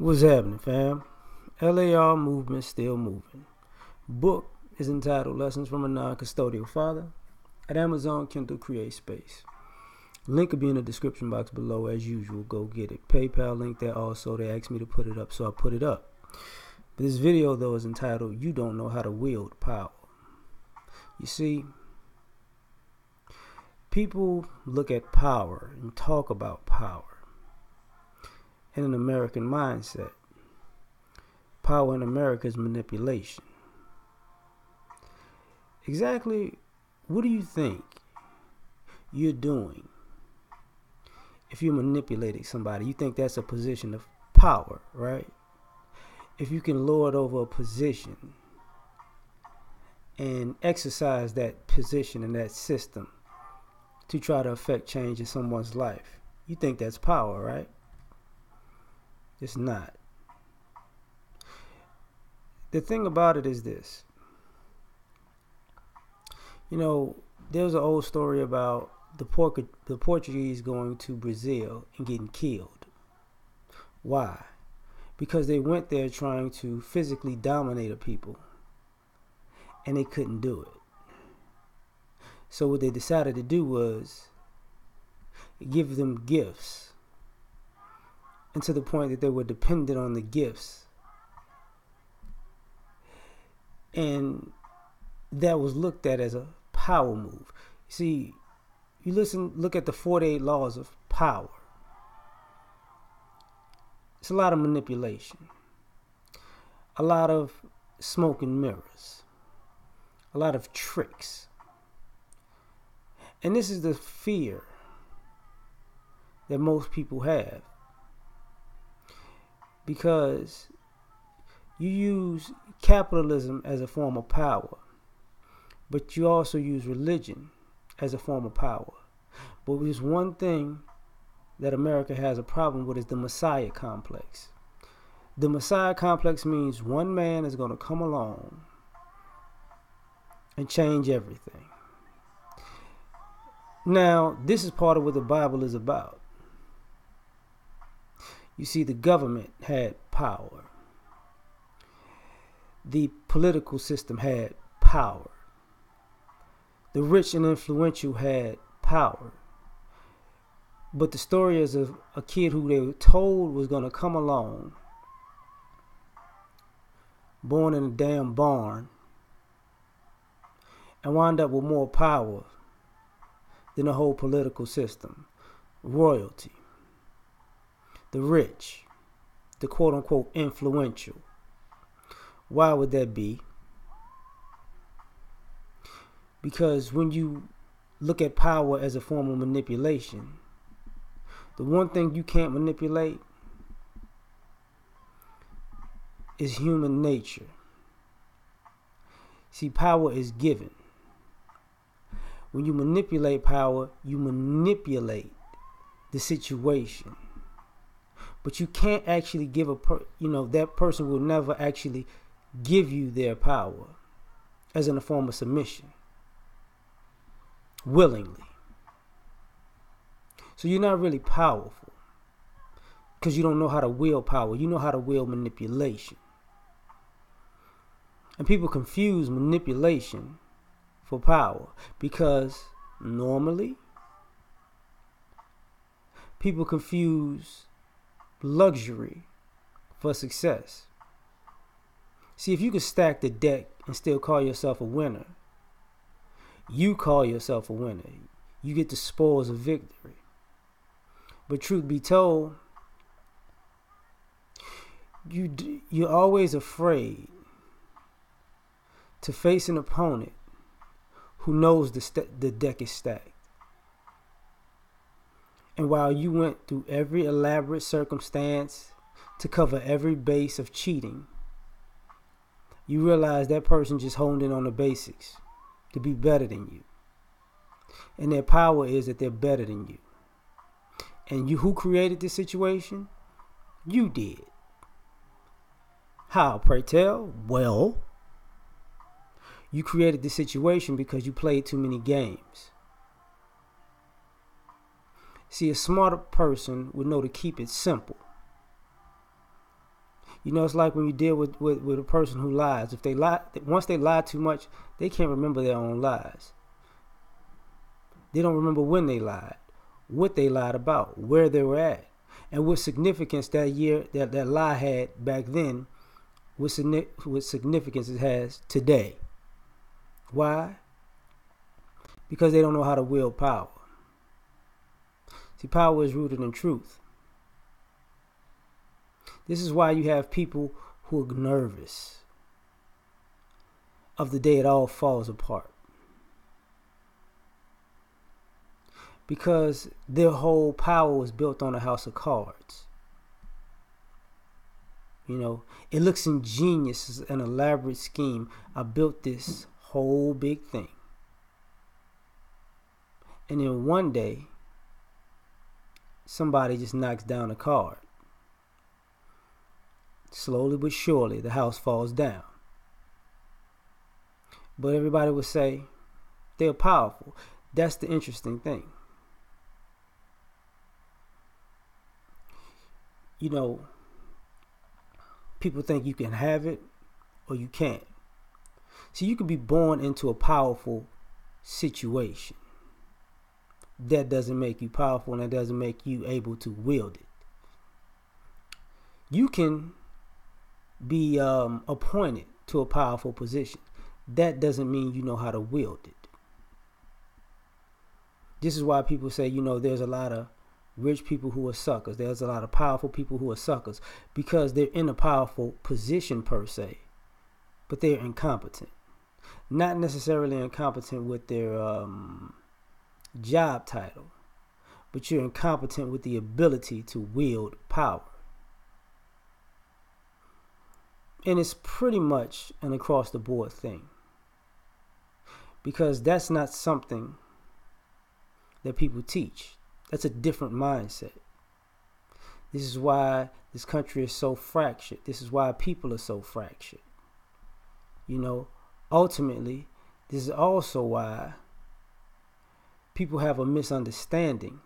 What's happening, fam? L.A.R. movement still moving. Book is entitled Lessons from a Non-Custodial Father at Amazon Kindle Create Space. Link will be in the description box below as usual. Go get it. PayPal link there also. They asked me to put it up, so I put it up. But this video, though, is entitled You Don't Know How to Wield Power. You see, people look at power and talk about power in an American mindset. Power in America is manipulation. Exactly what do you think you're doing if you're manipulating somebody? You think that's a position of power, right? If you can lord over a position and exercise that position and that system to try to affect change in someone's life, you think that's power, right? It's not. The thing about it is this. You know, there's an old story about the Portuguese going to Brazil and getting killed. Why? Because they went there trying to physically dominate a people, and they couldn't do it. So what they decided to do was give them gifts, and to the point that they were dependent on the gifts. And that was looked at as a power move. See, look at the 48 laws of power. It's a lot of manipulation, a lot of smoke and mirrors, a lot of tricks. And this is the fear that most people have, because you use capitalism as a form of power, but you also use religion as a form of power. But there's one thing that America has a problem with, is the Messiah complex. The Messiah complex means one man is going to come along and change everything. Now, this is part of what the Bible is about. You see, the government had power. The political system had power. The rich and influential had power. But the story is of a kid who they were told was going to come along, born in a damn barn, and wind up with more power than the whole political system. Royalty, the rich, the quote-unquote influential. Why would that be? Because when you look at power as a form of manipulation, the one thing you can't manipulate is human nature. See, power is given. When you manipulate power, you manipulate the situation. But you can't actually give that person will never actually give you their power as in a form of submission willingly. So you're not really powerful because you don't know how to wield power. You know how to wield manipulation. And people confuse manipulation for power, because normally people confuse luxury for success. See, if you can stack the deck and still call yourself a winner, you call yourself a winner. You get the spoils of victory. But truth be told, you're always afraid to face an opponent who knows the deck is stacked. And while you went through every elaborate circumstance to cover every base of cheating, you realize that person just honed in on the basics to be better than you. And their power is that they're better than you. And you, who created this situation? You did. How, pray tell? Well, you created this situation because you played too many games. See, a smarter person would know to keep it simple. You know, it's like when you deal with a person who lies. If they lie, once they lie too much, they can't remember their own lies. They don't remember when they lied, what they lied about, where they were at, and what significance that year that lie had back then, what significance it has today. Why? Because they don't know how to wield power. See, power is rooted in truth. This is why you have people who are nervous of the day it all falls apart. Because their whole power was built on a house of cards. You know, it looks ingenious, it's an elaborate scheme. I built this whole big thing. And then one day, somebody just knocks down a card. Slowly but surely, the house falls down. But everybody would say they're powerful. That's the interesting thing. You know, people think you can have it or you can't. So you can be born into a powerful situation. That doesn't make you powerful, and that doesn't make you able to wield it. You can be appointed to a powerful position. That doesn't mean you know how to wield it. This is why people say, you know, there's a lot of rich people who are suckers. There's a lot of powerful people who are suckers because they're in a powerful position per se, but they're incompetent. Not necessarily incompetent with their job title, but you're incompetent with the ability to wield power. And it's pretty much an across the board thing, because that's not something that people teach. That's a different mindset. This is why this country is so fractured. This is why people are so fractured. You know, ultimately, this is also why people have a misunderstanding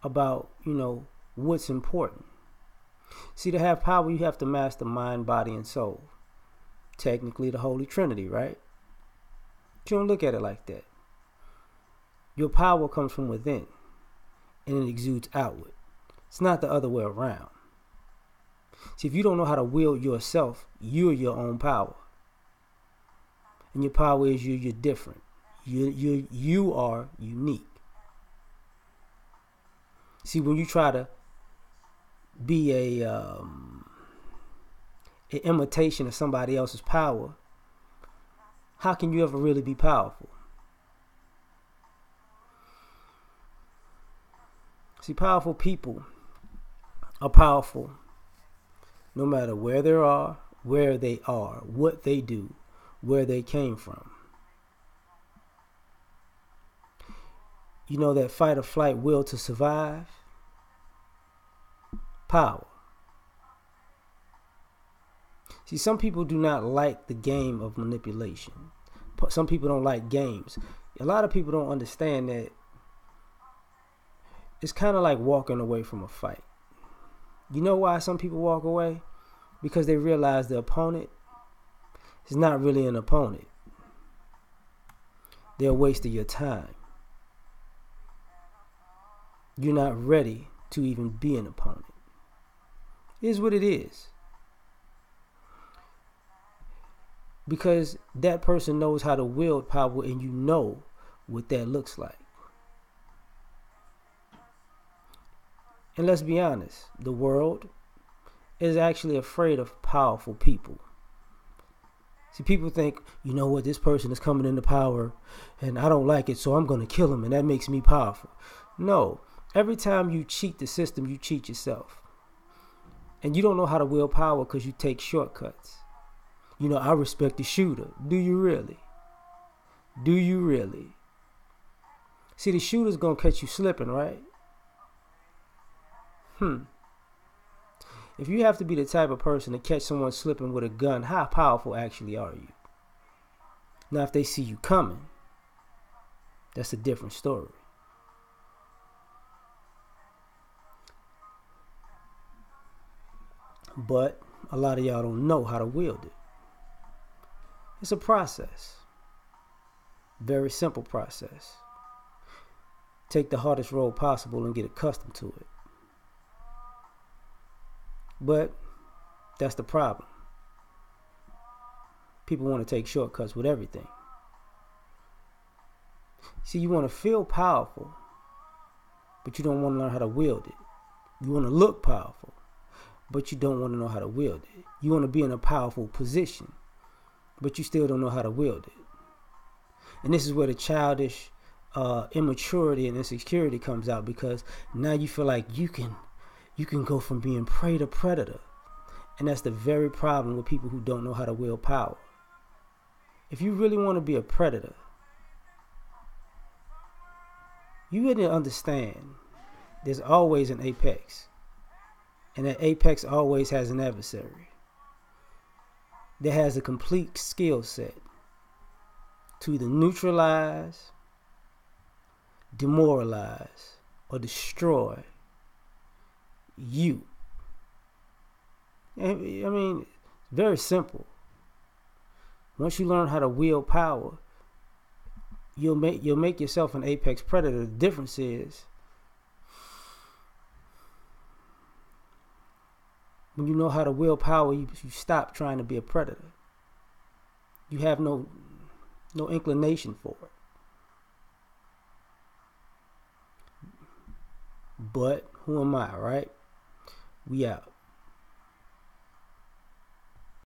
about, you know, what's important. See, to have power, you have to master mind, body, and soul. Technically, the Holy Trinity, right? But you don't look at it like that. Your power comes from within, and it exudes outward. It's not the other way around. See, if you don't know how to wield yourself, you're your own power. And your power is you're different. You are unique. See, when you try to be an imitation of somebody else's power, how can you ever really be powerful? See, powerful people are powerful no matter where they are, what they do, where they came from. You know that fight or flight will to survive? Power. See, some people do not like the game of manipulation. Some people don't like games. A lot of people don't understand that it's kind of like walking away from a fight. You know why some people walk away? Because they realize the opponent is not really an opponent. They're a waste of your time. You're not ready to even be an opponent. It is what it is. Because that person knows how to wield power, and you know what that looks like. And let's be honest, the world is actually afraid of powerful people. See, people think, you know what, this person is coming into power and I don't like it, so I'm going to kill him and that makes me powerful. No, every time you cheat the system, you cheat yourself. And you don't know how to wield power because you take shortcuts. You know, I respect the shooter. Do you really? Do you really? See, the shooter's going to catch you slipping, right? If you have to be the type of person to catch someone slipping with a gun, how powerful actually are you? Now, if they see you coming, that's a different story. But a lot of y'all don't know how to wield it. It's a process. Very simple process. Take the hardest road possible and get accustomed to it. But that's the problem. People want to take shortcuts with everything. See, you want to feel powerful, but you don't want to learn how to wield it. You want to look powerful, but you don't want to know how to wield it. You want to be in a powerful position, but you still don't know how to wield it. And this is where the childish immaturity and insecurity comes out, because now you feel like you can go from being prey to predator. And that's the very problem with people who don't know how to wield power. If you really want to be a predator, you really understand there's always an apex. And that apex always has an adversary that has a complete skill set to either neutralize, demoralize, or destroy you. I mean, it's very simple. Once you learn how to wield power, you'll make yourself an apex predator. The difference is, when you know how to wield power, you stop trying to be a predator. You have no inclination for it. But who am I, right? We out.